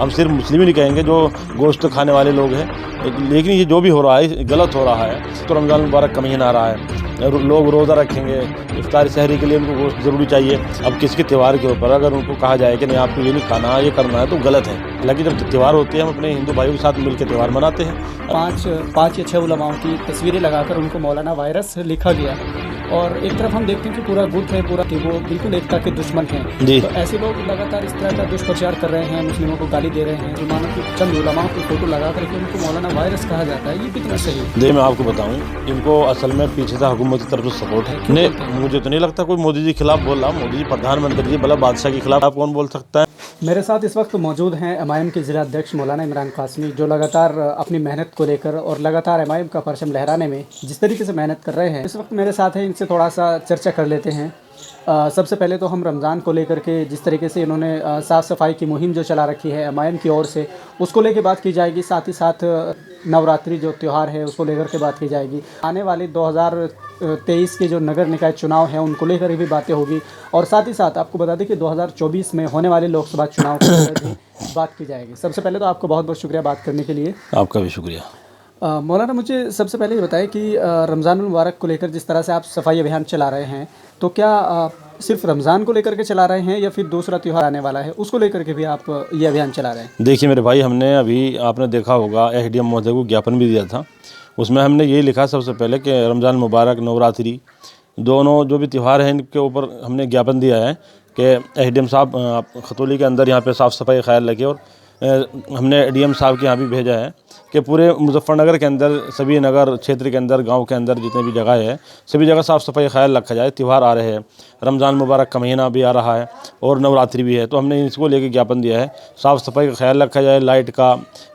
हम सिर्फ मुस्लिम ही नहीं कहेंगे जो गोश्त खाने वाले लोग हैं, लेकिन ये जो भी हो रहा है गलत हो रहा है। तो रमज़ान मुबारक का महीना आ रहा है, लोग रोज़ा रखेंगे, इफ्तार सहरी के लिए उनको गोश्त ज़रूरी चाहिए। अब किसी के त्यौहार के ऊपर अगर उनको कहा जाए कि नहीं आपको ये नहीं खाना, ये करना है, तो गलत है। हालांकि जब त्यौहार होते हैं हम अपने हिंदू भाइयों के साथ मिलकर त्यौहार मनाते हैं। पाँच या 6 उलमाओं की तस्वीरें लगाकर उनको मौलाना वायरस लिखा गया, और एक तरफ हम देखते हैं कि पूरा गुट है पूरा कि वो बिल्कुल एकता के दुश्मन हैं। जी। तो ऐसे लोग लगातार इस तरह का दुष्प्रचार कर रहे हैं, मुस्लिमों को गाली दे रहे हैं, मुसलमानों की चंद उलमाओं की फोटो लगा करके उनको मौलाना वायरस कहा जाता है, ये कितना सही है? देखिए मैं आपको बताऊं, इनको असल में पीछे से हुकूमत की तरफ से सपोर्ट है। नहीं, मुझे तो नहीं लगता कोई मोदी जी के खिलाफ बोल रहा। मोदी जी प्रधानमंत्री जी भला बादशाह के खिलाफ आप कौन बोल सकता है? मेरे साथ इस वक्त मौजूद हैं एमआईएम के जिला अध्यक्ष मौलाना इमरान कासमी, जो लगातार अपनी मेहनत को लेकर और लगातार एमआईएम का परचम लहराने में जिस तरीके से मेहनत कर रहे हैं, इस वक्त मेरे साथ है। इनसे थोड़ा सा चर्चा कर लेते हैं। सबसे पहले तो हम रमज़ान को लेकर के जिस तरीके से इन्होंने साफ़ सफाई की मुहिम जो चला रखी है एमआईएम की ओर से, उसको लेकर बात की जाएगी। साथ ही साथ नवरात्रि जो त्यौहार है उसको लेकर के बात की जाएगी। आने वाले 2023 के जो नगर निकाय चुनाव हैं उनको लेकर भी बातें होगी, और साथ ही साथ आपको बता दें कि 2024 में होने वाले लोकसभा चुनाव को लेकर भी बात की जाएगी। सबसे पहले तो आपको बहुत बहुत शुक्रिया बात करने के लिए। आपका भी शुक्रिया। मौलाना, मुझे सबसे पहले ये बताएं कि रमज़ान मुबारक को लेकर जिस तरह से आप सफाई अभियान चला रहे हैं, तो क्या सिर्फ रमज़ान को लेकर के चला रहे हैं या फिर दूसरा त्यौहार आने वाला है उसको लेकर के भी आप ये अभियान चला रहे हैं? देखिए मेरे भाई, हमने अभी आपने देखा होगा एसडीएम महोदय को ज्ञापन भी दिया था। उसमें हमने ये लिखा सबसे पहले कि रमज़ान मुबारक, नवरात्रि दोनों जो भी त्यौहार हैं इनके ऊपर हमने ज्ञापन दिया है कि एसडीएम साहब खतौली के अंदर यहाँ पे साफ़ सफाई ख्याल रखें। और हमने डीएम साहब के यहाँ भी भेजा है कि पूरे मुजफ्फरनगर के अंदर, सभी नगर क्षेत्र के अंदर, गांव के अंदर जितने भी जगह है सभी जगह साफ़ सफाई ख्याल रखा जाए। त्यौहार आ रहे हैं, रमज़ान मुबारक का महीना भी आ रहा है और नवरात्रि भी है, तो हमने इसको लेके ज्ञापन दिया है साफ़ सफाई का ख्याल रखा जाए, लाइट का,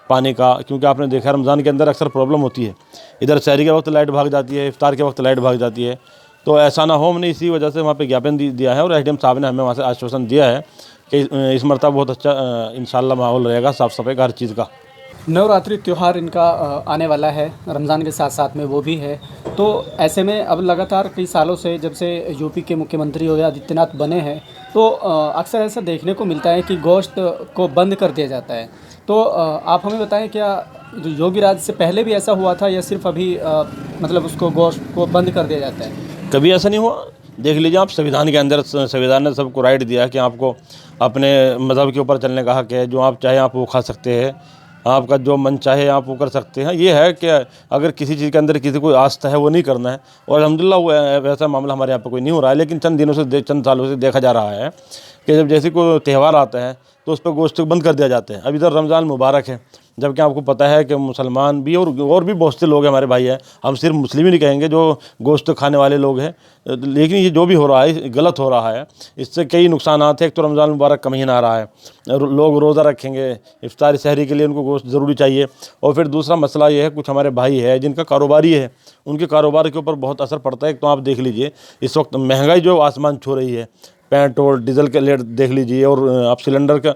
पानी का। क्योंकि आपने देखा रमज़ान के अंदर अक्सर प्रॉब्लम होती है, इधर सहरी के वक्त लाइट भाग जाती है, इफ्तार के वक्त लाइट भाग जाती है, तो ऐसा ना हो। हमने इसी वजह से वहाँ पे ज्ञापन दिया है और एसडीएम साहब ने हमें वहाँ से आश्वासन दिया है कि इस मरतबा बहुत अच्छा इंशाल्लाह माहौल रहेगा साफ़ सफाई का हर चीज़ का। नवरात्रि त्यौहार इनका आने वाला है, रमज़ान के साथ साथ में वो भी है। तो ऐसे में अब लगातार कई सालों से, जब से यूपी के मुख्यमंत्री योगी आदित्यनाथ बने हैं, तो अक्सर ऐसा देखने को मिलता है कि गोश्त को बंद कर दिया जाता है। तो आप हमें बताएं, क्या योगी राज से पहले भी ऐसा हुआ था या सिर्फ अभी मतलब उसको गोश्त को बंद कर दिया जाता है? कभी ऐसा नहीं हुआ। देख लीजिए आप, संविधान के अंदर संविधान ने सबको राइट दिया कि आपको अपने मज़हब के ऊपर चलने का हक है, जो आप चाहे आप वो खा सकते हैं, आपका जो मन चाहे आप वो कर सकते हैं। ये है कि अगर किसी चीज़ के अंदर किसी को आस्था है वो नहीं करना है, और अल्हम्दुलिल्लाह वो वैसा मामला हमारे यहाँ पर कोई नहीं हो रहा है। लेकिन चंद दिनों से, चंद सालों से देखा जा रहा है कि जब जैसे कोई त्यौहार आता है तो उस पर गोश्त बंद कर दिया जाता है। अब इधर रमज़ान मुबारक है, जबकि आपको पता है कि मुसलमान भी और भी बहुत से लोग हैं हमारे भाई हैं, हम सिर्फ मुस्लिम ही नहीं कहेंगे जो गोश्त खाने वाले लोग हैं, लेकिन ये जो भी हो रहा है गलत हो रहा है। इससे कई नुकसान हैं। एक तो रमज़ान मुबारक का महीना आ रहा है, लोग रोज़ा रखेंगे, इफ्तार सहरी के लिए उनको गोश्त ज़रूरी चाहिए। और फिर दूसरा मसला ये है, कुछ हमारे भाई है जिनका कारोबारी है, उनके कारोबार के ऊपर बहुत असर पड़ता है। एक तो आप देख लीजिए इस वक्त महंगाई जो आसमान छू रही है, पेट्रोल डीजल के रेट देख लीजिए, और आप सिलेंडर का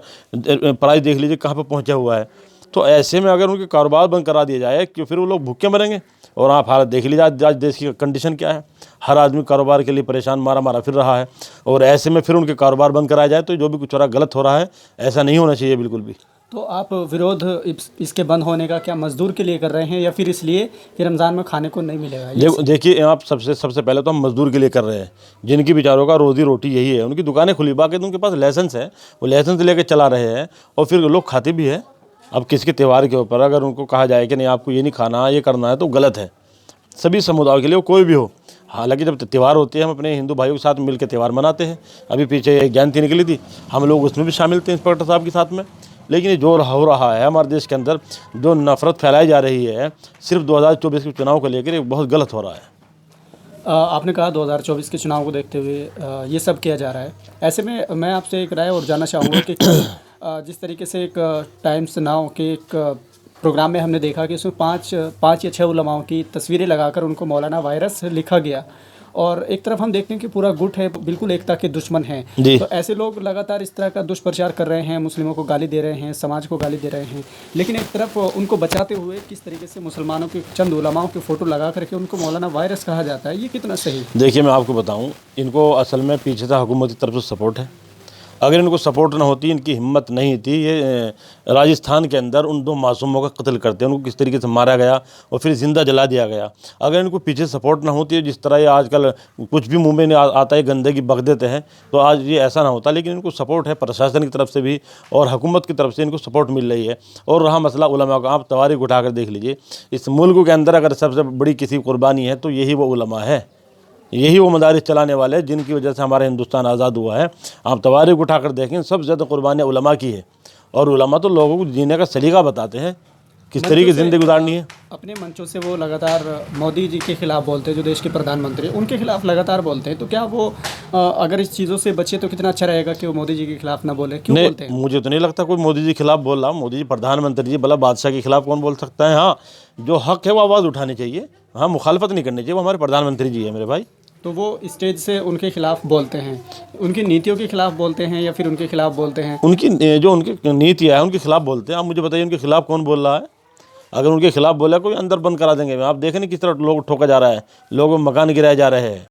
प्राइस देख लीजिए कहाँ पर पहुँचा हुआ है। तो ऐसे में अगर उनके कारोबार बंद करा दिया जाए कि फिर वो लोग भूखे मरेंगे। और आप हालत देख लीजिए आज देश की कंडीशन क्या है, हर आदमी कारोबार के लिए परेशान मारा फिर रहा है, और ऐसे में फिर उनके कारोबार बंद कराया जाए तो जो भी कुछ हो रहा गलत हो रहा है, ऐसा नहीं होना चाहिए बिल्कुल भी। तो आप विरोध इसके बंद होने का क्या मजदूर के लिए कर रहे हैं या फिर इसलिए कि रमज़ान में खाने को नहीं मिलेगा? देखिए आप, सबसे पहले तो हम मजदूर के लिए कर रहे हैं, जिनकी बेचारों का रोजी रोटी यही है, उनकी दुकानें खुली, बाकी तो उनके पास लाइसेंस है, वो लाइसेंस लेकर चला रहे हैं और फिर लोग खाते भी है। अब किसी के त्यौहार के ऊपर अगर उनको कहा जाए कि नहीं आपको ये नहीं खाना, ये करना है, तो गलत है। सभी समुदायों के लिए, कोई भी हो। हालांकि जब त्यौहार होते हैं हम अपने हिंदू भाइयों के साथ मिलकर त्यौहार मनाते हैं। अभी पीछे एक जयंती निकली थी, हम लोग उसमें भी शामिल थे इंस्पेक्टर साहब के साथ में। लेकिन ये जो हो रहा है हमारे देश के अंदर, जो नफरत फैलाई जा रही है सिर्फ 2024 के चुनाव को लेकर, ये बहुत गलत हो रहा है। आपने कहा 2024 के चुनाव को देखते हुए ये सब किया जा रहा है। ऐसे में मैं आपसे एक राय और जानना चाहूँगा कि जिस तरीके से एक टाइम्स नाउ के एक प्रोग्राम में हमने देखा कि उसमें पाँच या 6 उलमाओं की तस्वीरें लगाकर उनको मौलाना वायरस लिखा गया, और एक तरफ हम देखते हैं कि पूरा गुट है बिल्कुल एकता के दुश्मन हैं। तो ऐसे लोग लगातार इस तरह का दुष्प्रचार कर रहे हैं, मुस्लिमों को गाली दे रहे हैं, समाज को गाली दे रहे हैं, लेकिन एक तरफ उनको बचाते हुए किस तरीके से मुसलमानों के चंद उलमाओं की फ़ोटो लगा करके उनको मौलाना वायरस कहा जाता है, ये कितना सही? देखिए मैं आपको बताऊँ, इनको असल में पीछे से हुकूमत की तरफ से सपोर्ट है। अगर इनको सपोर्ट ना होती, इनकी हिम्मत नहीं थी, ये राजस्थान के अंदर उन 2 मासूमों का कत्ल करते हैं, उनको किस तरीके से मारा गया और फिर ज़िंदा जला दिया गया। अगर इनको पीछे सपोर्ट ना होती, जिस तरह ये आजकल कुछ भी मुंह में आता है गंदगी बक देते हैं, तो आज ये ऐसा ना होता। लेकिन इनको सपोर्ट है प्रशासन की तरफ से भी और हुकूमत की तरफ से इनको सपोर्ट मिल रही है। और रहा मसला उलमा का, आप तवारीख उठाकर देख लीजिए, इस मुल्क के अंदर अगर सबसे बड़ी किसी कुर्बानी है तो यही वो उलमा है, यही वो मदारिस चलाने वाले हैं जिनकी वजह से हमारा हिंदुस्तान आज़ाद हुआ है। आप तवारीख उठाकर देखें, सबसे ज़्यादा कुर्बानियाँ उलमा की है। और उलमा तो लोगों को जीने का सलीका बताते हैं, किस तरीके से ज़िंदगी गुजारनी है। अपने मंचों से वो लगातार मोदी जी के खिलाफ बोलते हैं, जो देश के प्रधानमंत्री, उनके खिलाफ लगातार बोलते हैं। तो क्या वो अगर इस चीज़ों से बचे तो कितना अच्छा रहेगा कि वो मोदी जी के खिलाफ ना बोले? क्यों बोलते हैं? मुझे तो नहीं लगता कोई मोदी जी के खिलाफ बोल रहा। मोदी जी प्रधानमंत्री जी, भला बादशाह के खिलाफ कौन बोल सकता है? हाँ, जो हक है वो आवाज़ उठानी चाहिए। हाँ, मुखालफत नहीं करनी चाहिए, वो हमारे प्रधानमंत्री जी है मेरे भाई। तो वो स्टेज से उनके खिलाफ बोलते हैं, उनकी नीतियों के खिलाफ बोलते हैं या फिर उनके खिलाफ बोलते हैं? उनकी जो उनकी नीतियाँ है उनके खिलाफ बोलते हैं। आप मुझे बताइए उनके खिलाफ कौन बोल रहा है? अगर उनके खिलाफ बोला कोई अंदर बंद करा देंगे। आप देखें नहीं किस तरह लोग ठोका जा रहा है, लोगों मकान गिराए जा रहे हैं।